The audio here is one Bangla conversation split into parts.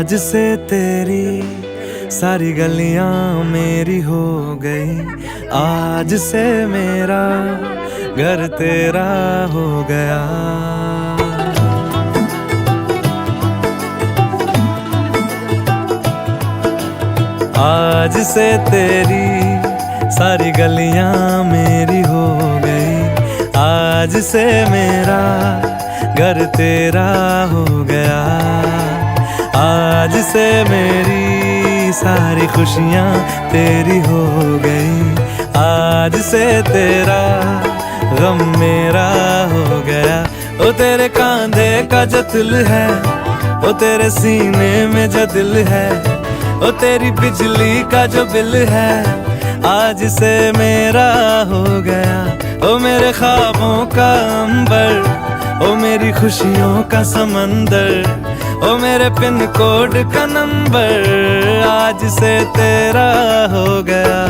आज से तेरी सारी गलियां मेरी हो गई। आज से मेरा घर तेरा हो गया। आज से तेरी सारी गलियां मेरी हो गई। आज से मेरा घर तेरा हो गया। आज से मेरी सारी खुशियां तेरी हो गई। आज से तेरा गम मेरा हो गया। ओ तेरे कांधे का जो दिल है, ओ तेरे सीने में जो दिल है, ओ तेरी बिजली का जो बिल है, आज से मेरा हो गया। ओ मेरे ख्वाबों का अंबर, ओ मेरी खुशियों का समंदर, ओ मेरे पिन कोड का नंबर, आज से तेरा हो गया।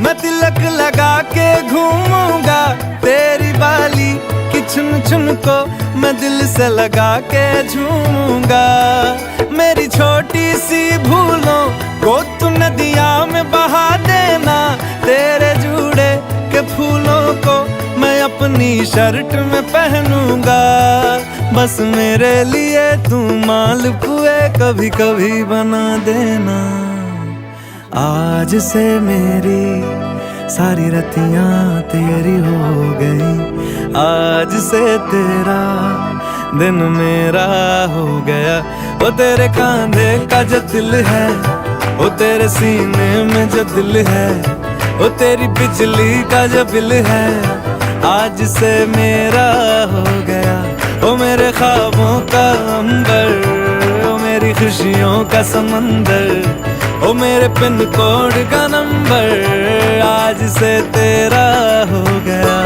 मैं तिलक लगा के घूमूंगा, तेरी बाली की चुन चुन को मैं दिल से लगा के झूमूंगा। मेरी छोटी सी भूलों को तू नदिया में बहा देना, तेरे जूड़े के फूलों को मैं अपनी शर्ट में पहनूंगा। बस मेरे लिए तू मालपुए कभी कभी बना देना। आज से मेरी सारी रतियां तेरी हो गई। आज से तेरा दिन मेरा हो गया। वो तेरे कांधे का जो दिल है, वो तेरे सीने में जो दिल है, वो तेरी बिजली का जो बिल है, आज से मेरा हो गया। वो मेरे ख्वाबों का अंबर, वो मेरी खुशियों का समंदर, ओ मेरे पिन कोड का नंबर, आज से तेरा हो गया।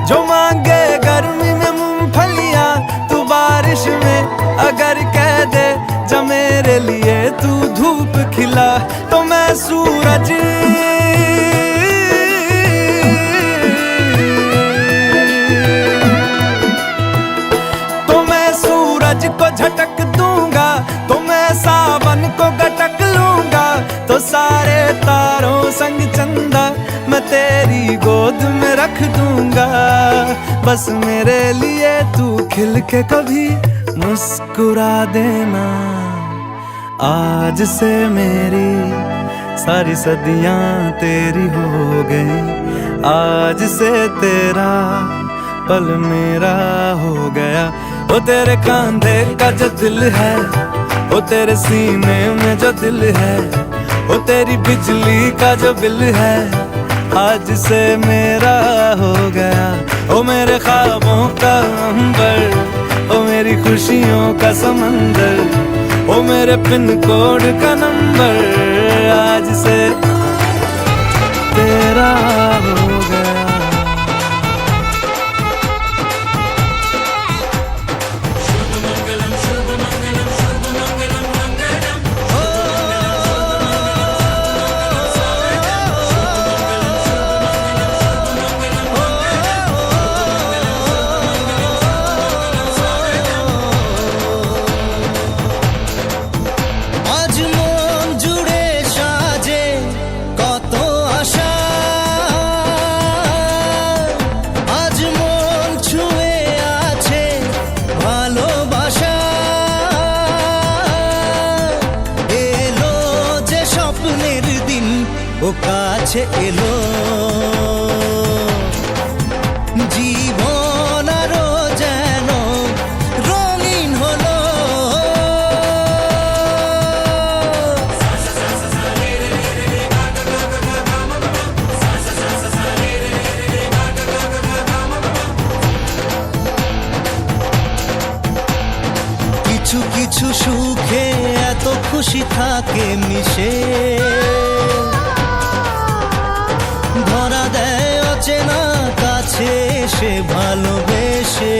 जो मांगे गर्मी में मूंगफलियां, तू बारिश में अगर कह दे जब मेरे लिए तू धूप खिला, तो मैं सूरज को झटक दूंगा, तो मैं सावन को गटक लूंगा। तो सारे तारों संग चंदा मैं तेरी गोद में रख दूंगा। बस मेरे लिए तू खिल के कभी मुस्कुरा देना। आज से मेरी सारी सदियां तेरी हो गई। आज से तेरा पल मेरा हो गया। वो तेरे कांधे का जो दिल है, वो तेरे सीने में जो दिल है, वो तेरी बिजली का जो बिल है, आज से मेरा हो गया। ओ मेरे ख्वाबों का अंबर, ओ मेरी खुशियों का समंदर, ओ मेरे पिन कोड का नंबर, आज से तेरा हो गया। আজ মন জুড়ে সাজে কত আশা, কাছে এলো জীবন আরো যেন রঙিন হলো। কিছু কিছু সুখে এত খুশি থাকে মিশে, ধরা দেয় অচেনা কাছে এসে ভালোবেসে।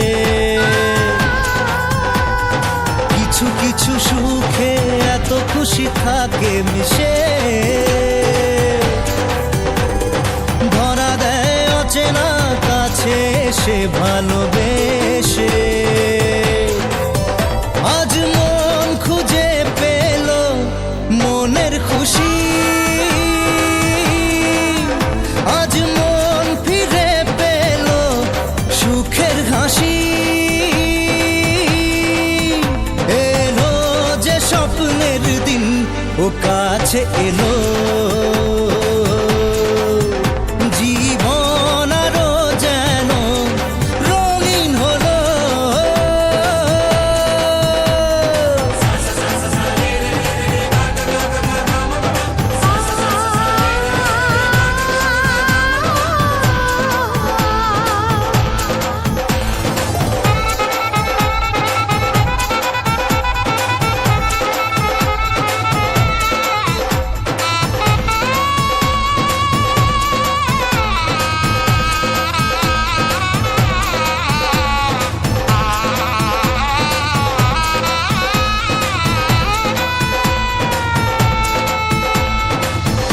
কিছু কিছু সুখে এত খুশি থাকে মিশে, ধরা দেয় অচেনা কাছে এসে ভালোবেসে। আজ মন খুঁজে পেল মনের খুশি, আজ মন ফিরে পেল সুখের হাসি। এলো যে স্বপ্নের দিন ও কাছে এলো, জীবন আরো যেন রঙিন হলো।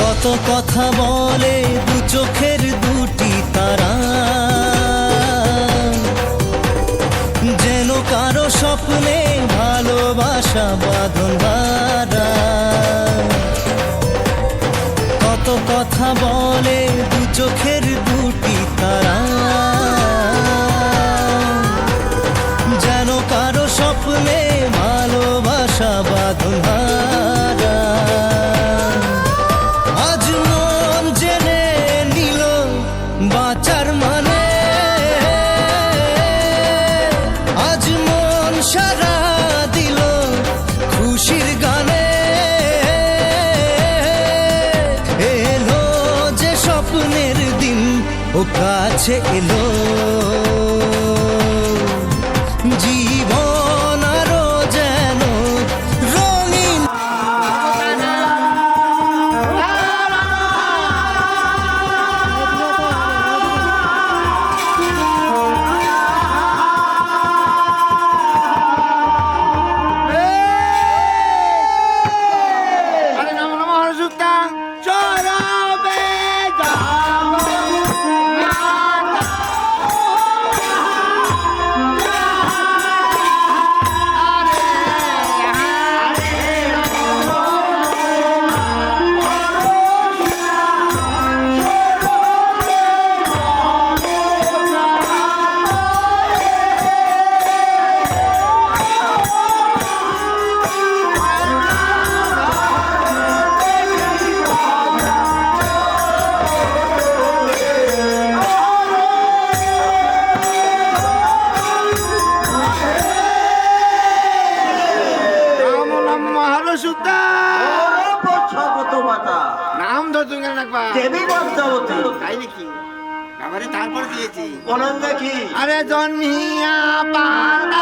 কত কথা বলে দু চোখের দুটি তারা, যেন কারো স্বপ্নে ভালোবাসা বাঁধন হারা। কত কথা বলে দু চোখের দুটি তারা, যেন কারো স্বপ্নে ভালোবাসা বাঁধন হারা। আজ মন জেনে নিল বাঁচার মানে, আজ মন সারা দিল খুশির গানে। এলো যে স্বপ্নের দিন ও কাছে এলো, জীবন আরো যেন রঙিন। নাম ধর তুমি রাখবা দেবী পদ্মাবতী। তাই নাকি? বাবারে তারপর দিয়েছি বলেন দেখি। আরে জন্মিয়া পাতা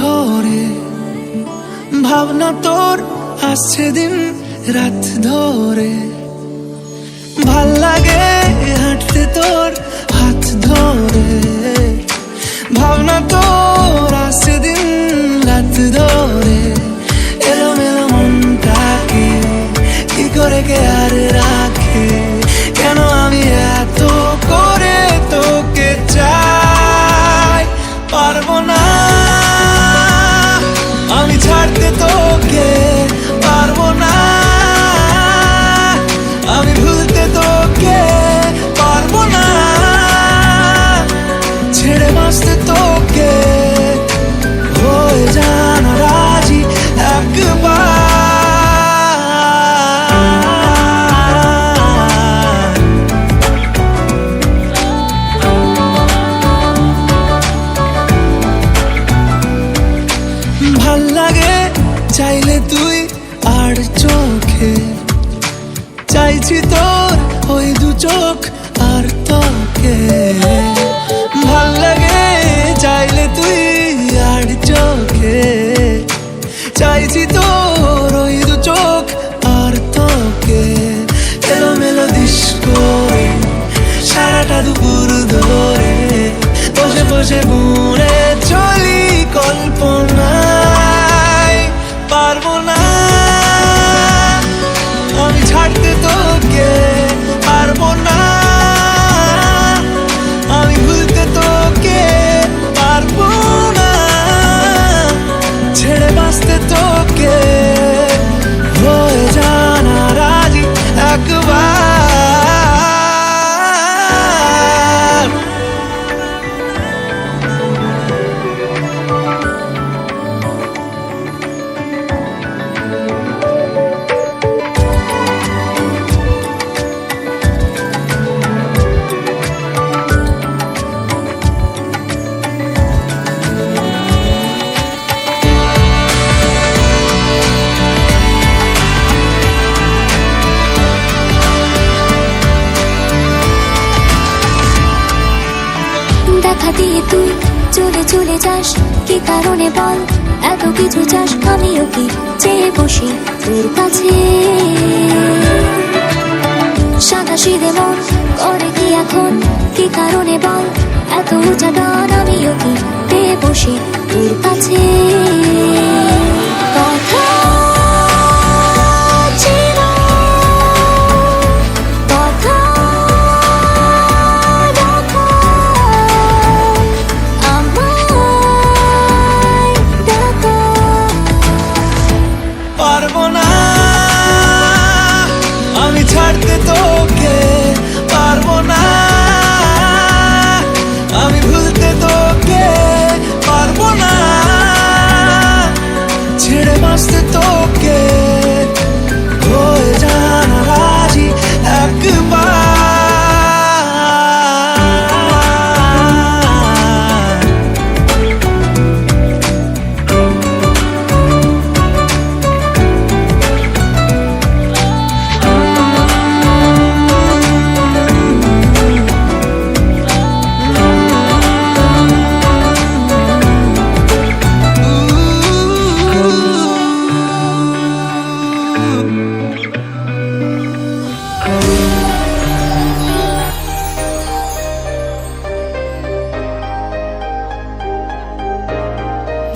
ধরে ভাবনা তোর আসছে দিন রাত ধরে ভাল লাগে হাঁটতে তোর হাত ধরে ভাবনা তোর আসছে দিন রাত ধরে এলোমেলো মনটাকে কি করে কে আর রাখে কেন আমি এত করে তোকে চাই পারবো না আমি ছাড়তে তোকে পারবো না আমি ভুলতে তোকে পারবো না ছেড়ে বাঁচতে তোকে হয়ে জানা রাজি একবার ভাল লাগে চাইলে তুই আর চোখে চাইছি তোর ওই দু চোখ আর তোকে ভাল লাগে চাইলে তুই আর চোখে চাইছি তোর ওই দু চোখ আর তোকে এলোমেলো দিস করে সারাটা দুপুর ধরে বসে বসে বুড়ে চলি কল্পনায় পারবো না আমি ছাড়তে তোকে পারবো না আমি ভুলতে তোকে পারবো না ছেড়ে বাঁচতে তোকে হয়ে জানা রাজি একবার দেখা দিয়ে তুই চলে চলে যাস কি কারণে বল এত কিছু চাস আমিও কি চেয়ে বসি তোর কাছে সাদা সিধে মন করে কি এখন কি কারণে বল এত উঁচা ডান আমিও কি পেয়ে বসি তোর কাছে কথা ছিল কথা রাখা আমায় ডাকা পারবো না আমি ছাড়তে তোকে পারবো না আমি ভুলতে তোকে পারবো না ছেড়ে বাঁচতে তোকে হয়ে জানা রাজি একবার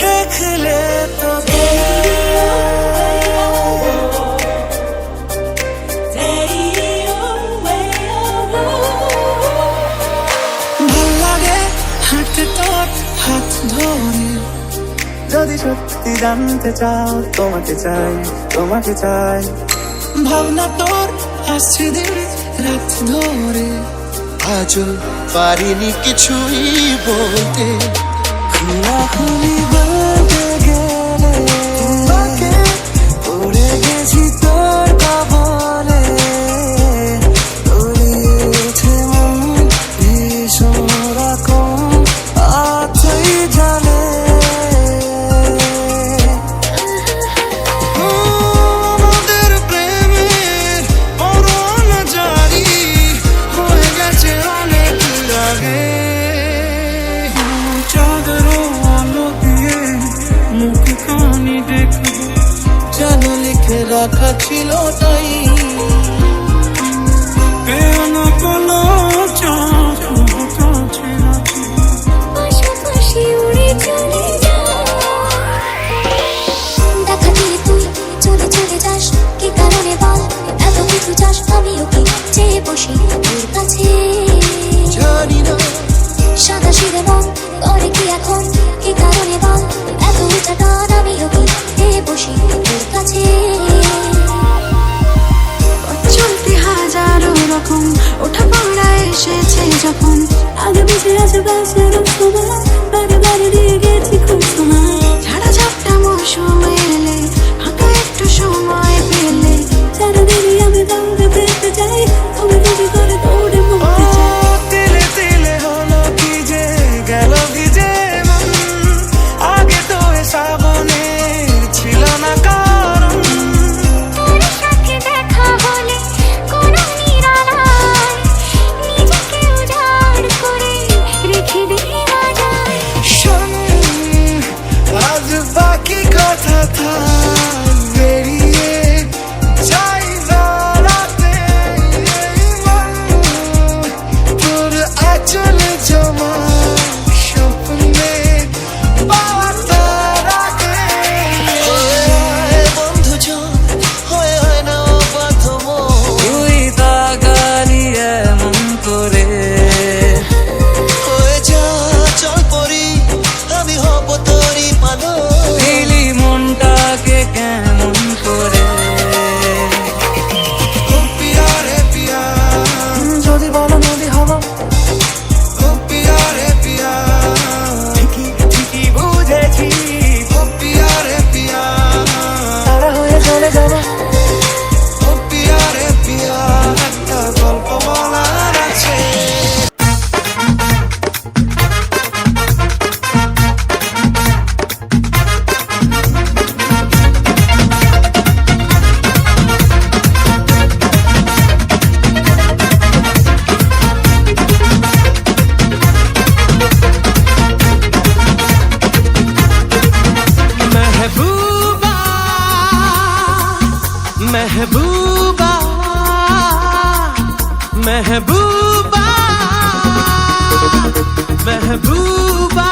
দেখলে তোকে ভাল লাগে হাঁটতে তোর হাত ধরে যদি সত্যি জানতে চাও তোমাকে চাই তোমাকে চাই ভাবনা তোর আসছে দিন রাত ধরে আজও পারিনি কিছুই বলতে খোলাখুলি বলতে গেলে তোমাকে পড়ে গেছি তোর কবলে তলিয়েছে মন ভীষণ রকম আছই জানে আমাদের প্রেমের পরোয়ানা জারি হয়ে গেছে অনেক আগে চাঁদের আলো দিয়ে রাখা ছিল তাই পাশাপাশি উড়ে চলে যায়। দেখা দিলে তুই চলে চলে যাস, কি কারণে বল এত কিছু চাস? আমিও কি চেয়ে বসি তোর কাছে, জানি না সাদা সিধে মন করে কি এখন, কি কারণে বল এত উঁচা টান? আমিও কি চেয়ে বসি তোর কাছে। চলতে হাজারো রকম ওঠা পড়া এসেছে যখন, আগে বেঁচে আছে বাসের সময়, বারে বারে দিয়ে গেছি খুব সময়। ঝাড়া ঝাপটা মৌসুম এলে, ফাঁকা একটু সময় পেলে, চারিদিকে আমি দৌড়ে পেতে চাই, তুমি তুমি করে দৌড়ে মুক্তি চাই। তিলে তিলে হলো কি যে গেল ভিজে মন, আগে তো এ শ্রাবণের ছিল না কারণ। তোর সাথে দেখা হলে কোনো নিরালায় নিজেকে উজাড় করে রেখে দেওয়া যায়। শোন, আজ বাকি কথা থাক বেরিয়ে যাই বেড়াতে, এই মন তোর আঁচলে জমা স্বপ্নে পাওয়া তার আগে। বন্ধু জন হয় হয় না অবাধ্য মন। তুই তাকালি এমন করে, হয়ে যা চল পরি, আমি হব তোরই পালো। দিলি মনটাকে কেমন করে। ও পিয়া রে পিয়া, যদি বলো নদী হব। ও পিয়া রে পিয়া, ঠিকই ঠিকই বুঝেছি। ও পিয়া রে পিয়া, তারা হয়ে চলে যাব। ও পিয়া রে পিয়া, একটা গল্প বলার আছে। महबूबा महबूबा महबूबा महबूबा,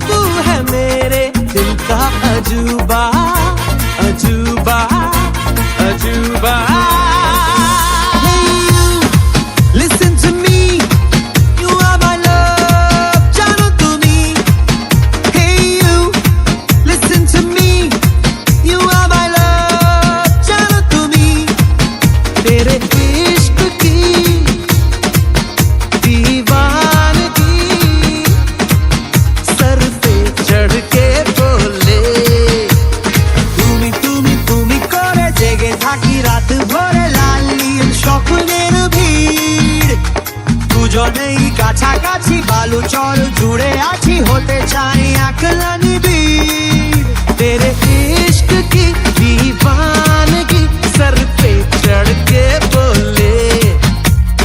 तू है मेरे दिल का अजूबा अजूबा अजूबा। Listen to me, you are my love, जानो तुम्ही। Hey you, listen to me, you are my love, जानो तुम्ही। तेरे इश्क की दीवानगी सर पे चढ़ के बोले, তুমি তুমি তুমি করে জেগে থাকি রাত ভরে, লাল নীল স্বপ্নের ভিড়, দুজনেই কাছাকাছি বালু চর জুড়ে আছি, হতে চাই একলা নিবিড়। तेरे इश्क की दीवानगी सर पे चढ़ के बोले,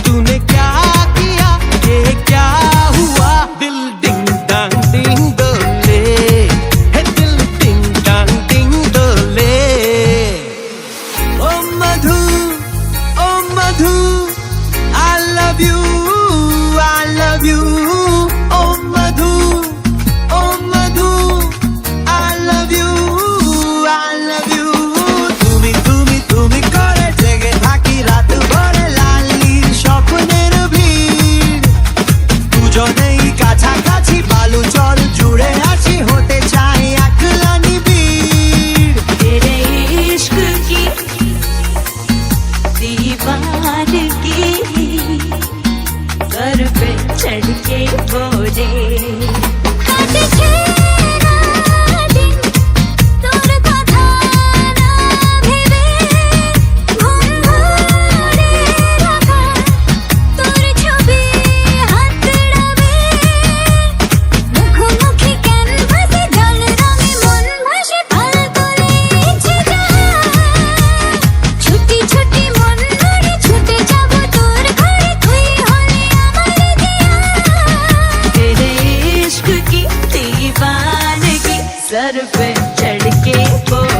तूने क्या किया ये क्या हुआ, दिल डिंग डांग डिंग डोले, है दिल डिंग डांग डिंग डोले। ओ मधु I love you, I love you। O Madhu I love you, I love you। তুমি তুমি তুমি করে জেগে থাকি রাত ভরে, লাল নীল স্বপ্নের ভিড়, দুজনেই কাছাকাছি বালু চর জুড়ে আছি, হতে চাই একলা নিবিড়। तेरे इश्क की दीवानगी सर पे चढ़ के बोले, কাটেছে রাদিন তোর কথা না ভেবে, ঘুম ধরে রাখা তোর ছবি হাতড়াবে, মুখোমুখি ক্যানভাসে জল রঙে মন ভাসে, পাল করে ইচ্ছে যায়, ছুটি ছুটি মন ধরে ছুটে যাব তোর ঘরে, তুই হলে আমার দিয়া। तेरे इश्क की दीवानगी सर पे चढ़ के बोले।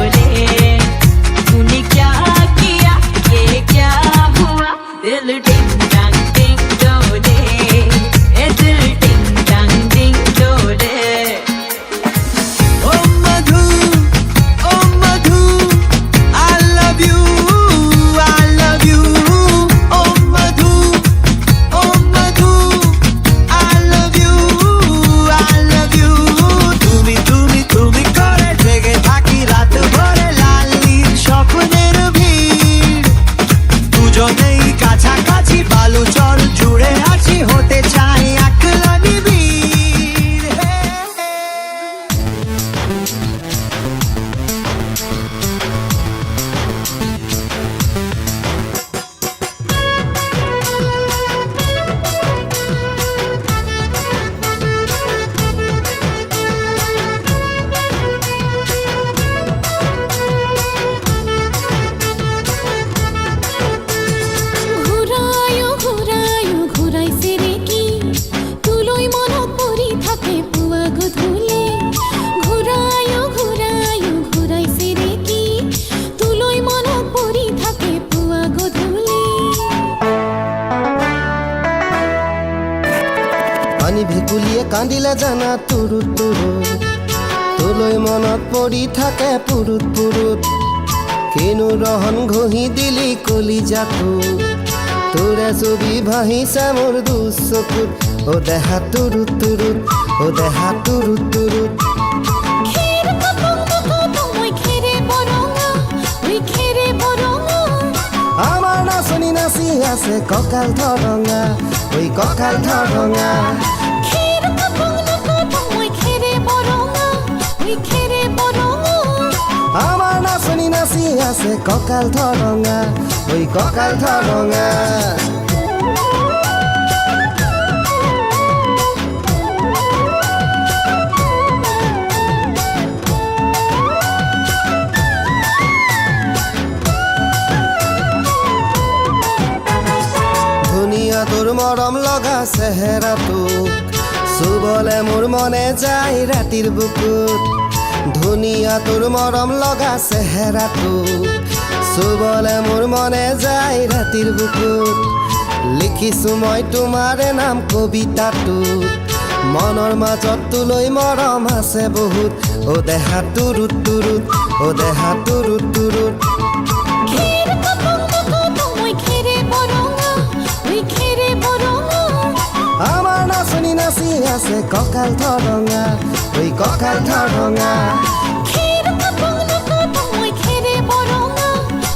জানা তুৰুত তুৰুত তোলৈ মনত পৰি থাকে পুৰুত পুৰুত কিনো ৰহন ঘঁহি দিলি কলিজাটো তোৰে ছবি ভাহিছে মোৰ দুচকুত ও দেহা তুৰুত তুৰুত ও দেহা তুৰুত তুৰুত খেৰ কাপং কাপং মই খেৰে বৰঙা মই খেৰে বৰঙা আমাৰ নাচনি নাচি আছে কঁকাল ধৰঙা ঐ কঁকাল ধৰঙা খেৰ কাপং কাপং মই খেৰে বৰঙা মই খেৰে বৰঙা আমাৰ নাচনি নাচি আছে কঁকাল ধৰঙা ঐ কঁকাল ধৰঙা ধুনীয়া তোৰ মৰম লগা চেহেৰাটোক চুবলে মোৰ মনে যায় ৰাতিৰ বুকুত ধুনীয়া তোৰ মৰম লগা চেহেৰাটোক চুবলে মোৰ মনে যায় ৰাতিৰ বুকুত লিখিছো মই তোমাৰে নাম কবিতাটোত মনৰ মাজত তোলৈ মৰম আছে বহুত ও দেহা তুৰুত তুৰুত ও দেহা তুৰুত তুৰুত খেৰ কাপং কাপং মই খেৰে বৰঙা মই খেৰে বৰঙা আমাৰ নাচনি নাচি আছে কঁকাল ধৰঙা ঐ কঁকাল ধৰঙা খেৰ কাপং কাপং মই খেৰে বৰঙা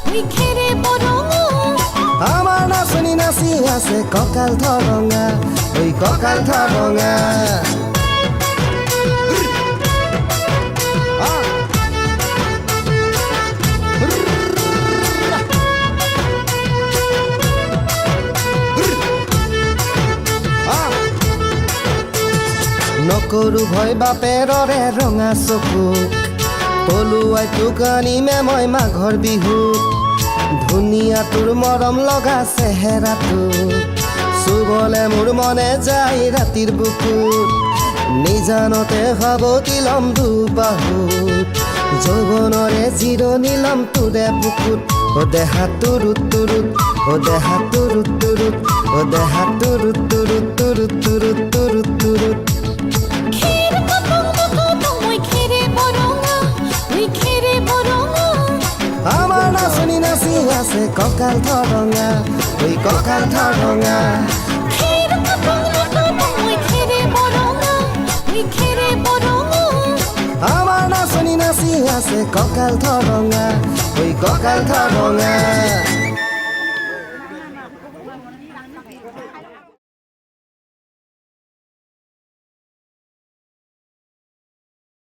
মই খেৰে বৰঙা আমাৰ নাচনি নাচি আছে কঁকাল ধৰঙা ঐ কঁকাল ধৰঙা নকৰো ভয় বাপেৰৰে ৰঙা চকুক পলুৱাই তোক আনিমে মই মাঘৰ বিহুত ধুনীয়া তোৰ মৰম লগা চেহেৰাটো চুবলে মোৰ মনে যায় ৰাতিৰ বুকুত নিজানতে ভাবতি লম দুবাহুত যৌৱনৰে জিৰণি লম তোৰে বুকুত ও দেহা তুৰুত তুৰুত ও দেহা তুৰুত তুৰুত ও দেহা তুৰুত তুৰুত তুৰুত তুৰুত তুৰুত তুৰুত খেৰ কাপং কাপং মই খেৰে বৰঙা মই খেৰে বৰঙা আমাৰ নাচনি নাচি আছে কঁকাল ধৰঙা ঐ কঁকাল ধৰঙা খেৰ কাপং কাপং মই খেৰে বৰঙা মই খেৰে বৰঙা আমাৰ নাচনি নাচি আছে কঁকাল ধৰঙা ঐ কঁকাল ধৰঙা